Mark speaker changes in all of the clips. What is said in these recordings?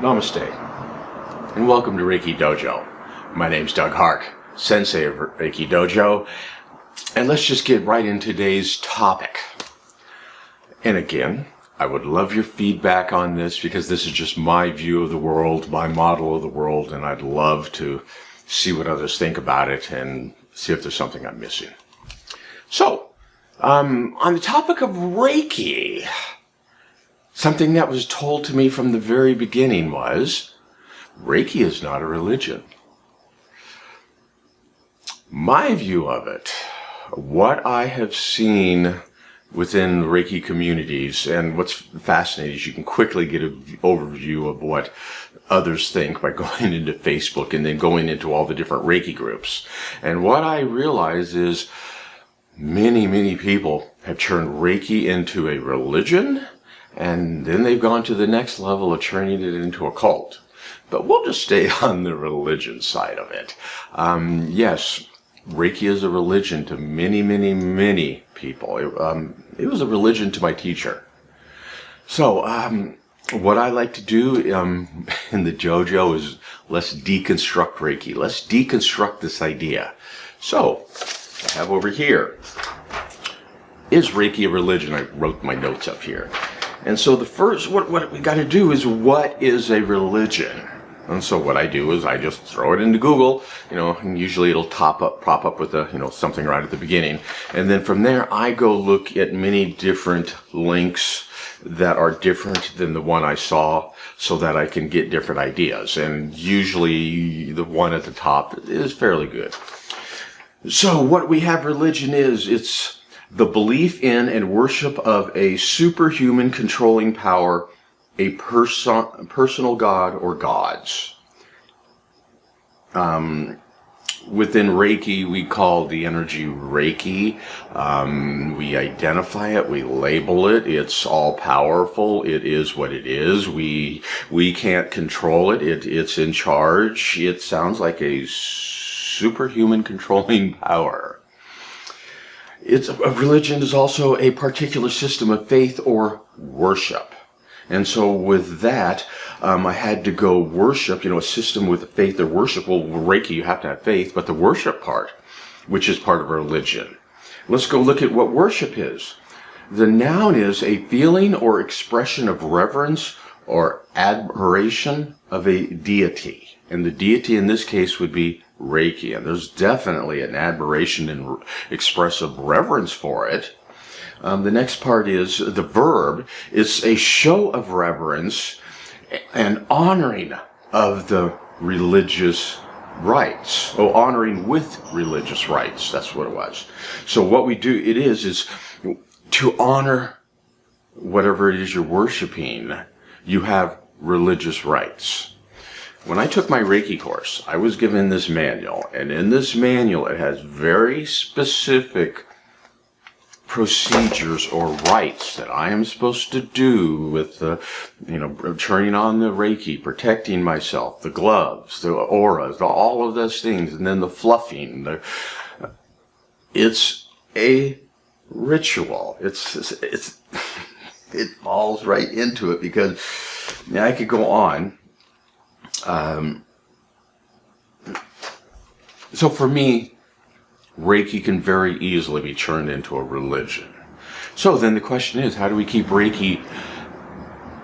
Speaker 1: Namaste, and welcome to Reiki Dojo. My name's Doug Hark, Sensei of Reiki Dojo, and let's just get right into today's topic. And again, I would love your feedback on this because this is just my view of the world, my model of the world, and I'd love to see what others think about it and see if there's something I'm missing. So, on the topic of Reiki, something that was told to me from the very beginning was, Reiki is not a religion. My view of it, what I have seen within Reiki communities, and what's fascinating is you can quickly get an overview of what others think by going into Facebook and then going into all the different Reiki groups. And what I realize is many people have turned Reiki into a religion, and then they've gone to the next level of turning it into a cult. But we'll just stay on the religion side of it. Yes, Reiki is a religion to many people. It was a religion to my teacher. So, what I like to do in the dojo is let's deconstruct Reiki. Let's deconstruct this idea. So, I have over here, is Reiki a religion? I wrote my notes up here. And so the first, what we got to do is, what is a religion? And so what I do is I just throw it into Google, and usually it'll pop up with something right at the beginning. And then from there, I go look at many different links that are different than the one I saw so that I can get different ideas. And usually the one at the top is fairly good. So what we have religion is, it's the belief in and worship of a superhuman controlling power, a personal god or gods. Within Reiki, we call the energy Reiki. We identify it, we label it. It's all powerful. It is what it is. We can't control it. It's in charge. It sounds like a superhuman controlling power. A religion is also a particular system of faith or worship. And so with that, I had to go worship, a system with faith or worship. Well, Reiki, you have to have faith, but the worship part, which is part of religion. Let's go look at what worship is. The noun is a feeling or expression of reverence or admiration of a deity. And the deity in this case would be Reiki. And there's definitely an admiration and expressive reverence for it. The next part is the verb. It's a show of reverence and honoring of the religious rites. Oh, honoring with religious rites. That's what it was. So what we do, it is to honor whatever it is you're worshiping. You have religious rites. When I took my Reiki course, I was given this manual, and in this manual it has very specific procedures or rites that I am supposed to do with turning on the Reiki, protecting myself, the gloves, the auras, all of those things, and then the fluffing. It's a ritual. It falls right into it because I could go on. So for me, Reiki can very easily be turned into a religion. So then the question is, how do we keep Reiki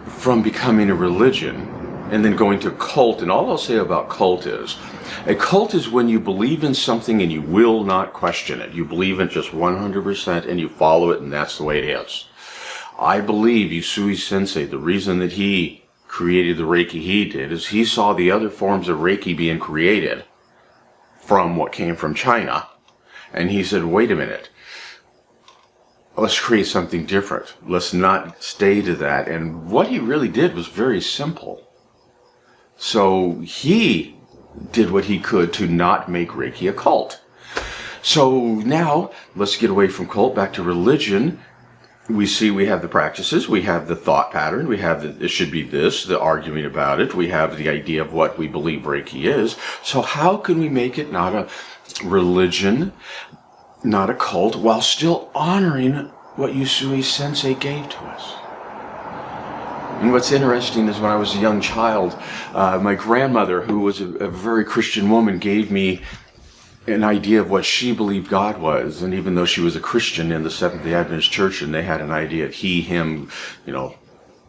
Speaker 1: from becoming a religion and then going to a cult? And all I'll say about cult is, a cult is when you believe in something and you will not question it. You believe in just 100% and you follow it, and that's the way it is. I believe Usui Sensei, the reason that he created the Reiki he did is he saw the other forms of Reiki being created from what came from China. And he said, wait a minute, let's create something different. Let's not stay to that. And what he really did was very simple. So he did what he could to not make Reiki a cult. So now, let's get away from cult, back to religion. We have the practices, we have the thought pattern, we have it should be this, the arguing about it, we have the idea of what we believe Reiki is. So how can we make it not a religion, not a cult, while still honoring what Usui Sensei gave to us? And what's interesting is when I was a young child, my grandmother, who was a very Christian woman, gave me an idea of what she believed God was. And even though she was a Christian in the Seventh-day Adventist Church, and they had an idea of he, him,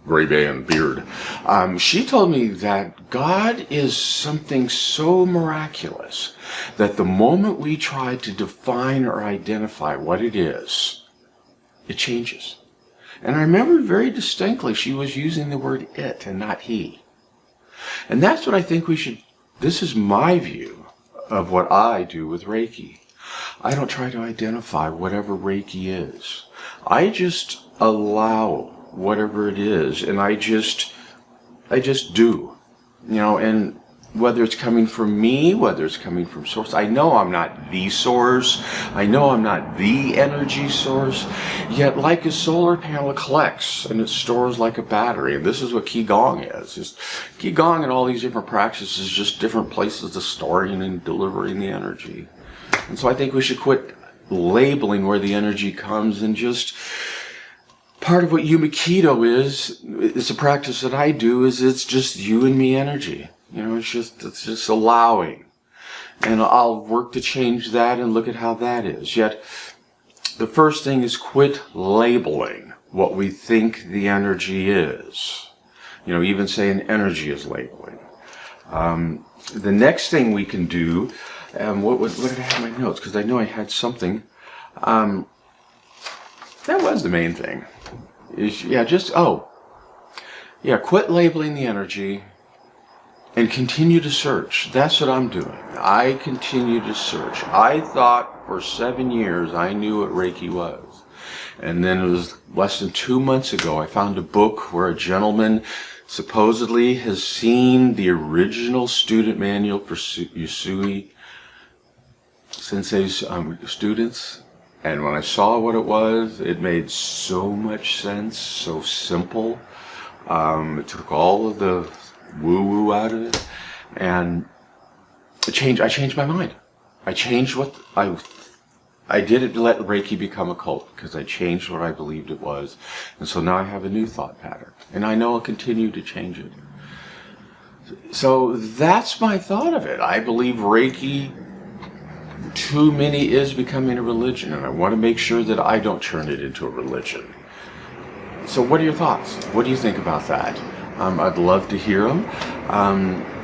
Speaker 1: gray band, beard, she told me that God is something so miraculous that the moment we try to define or identify what it is, it changes. And I remember very distinctly she was using the word it and not he. And that's what I think this is my view of what I do with Reiki. I don't try to identify whatever Reiki is. I just allow whatever it is, and I just do. And whether it's coming from me, whether it's coming from source, I know I'm not the source, I know I'm not the energy source, yet like a solar panel, it collects and it stores like a battery. And this is what Qigong is. Qigong and all these different practices, just different places of storing and delivering the energy. And so I think we should quit labeling where the energy comes, and just part of what Yumikido is a practice that I do, is it's just you and me energy. It's just allowing. And I'll work to change that and look at how that is. Yet, the first thing is quit labeling what we think the energy is. Even saying energy is labeling. The next thing we can do, what did I have in my notes? Because I know I had something. That was the main thing. Quit labeling the energy. And continue to search. That's what I'm doing. I continue to search. I thought for 7 years I knew what Reiki was. And then it was less than 2 months ago I found a book where a gentleman supposedly has seen the original student manual for Usui Sensei's students. And when I saw what it was, it made so much sense, so simple. It took all of the woo-woo out of it, and I changed my mind. I changed what I didn't let Reiki become a cult, because I changed what I believed it was. And so now I have a new thought pattern, and I know I'll continue to change it. So that's my thought of it. I believe Reiki, too many, is becoming a religion, and I want to make sure that I don't turn it into a religion. So what are your thoughts? What do you think about that? I'd love to hear them.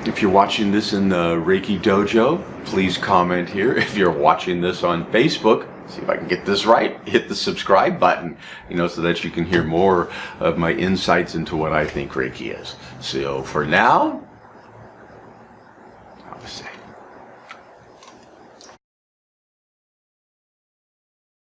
Speaker 1: If you're watching this in the Reiki Dojo, please comment here. If you're watching this on Facebook, see if I can get this right, hit the subscribe button, so that you can hear more of my insights into what I think Reiki is. So for now,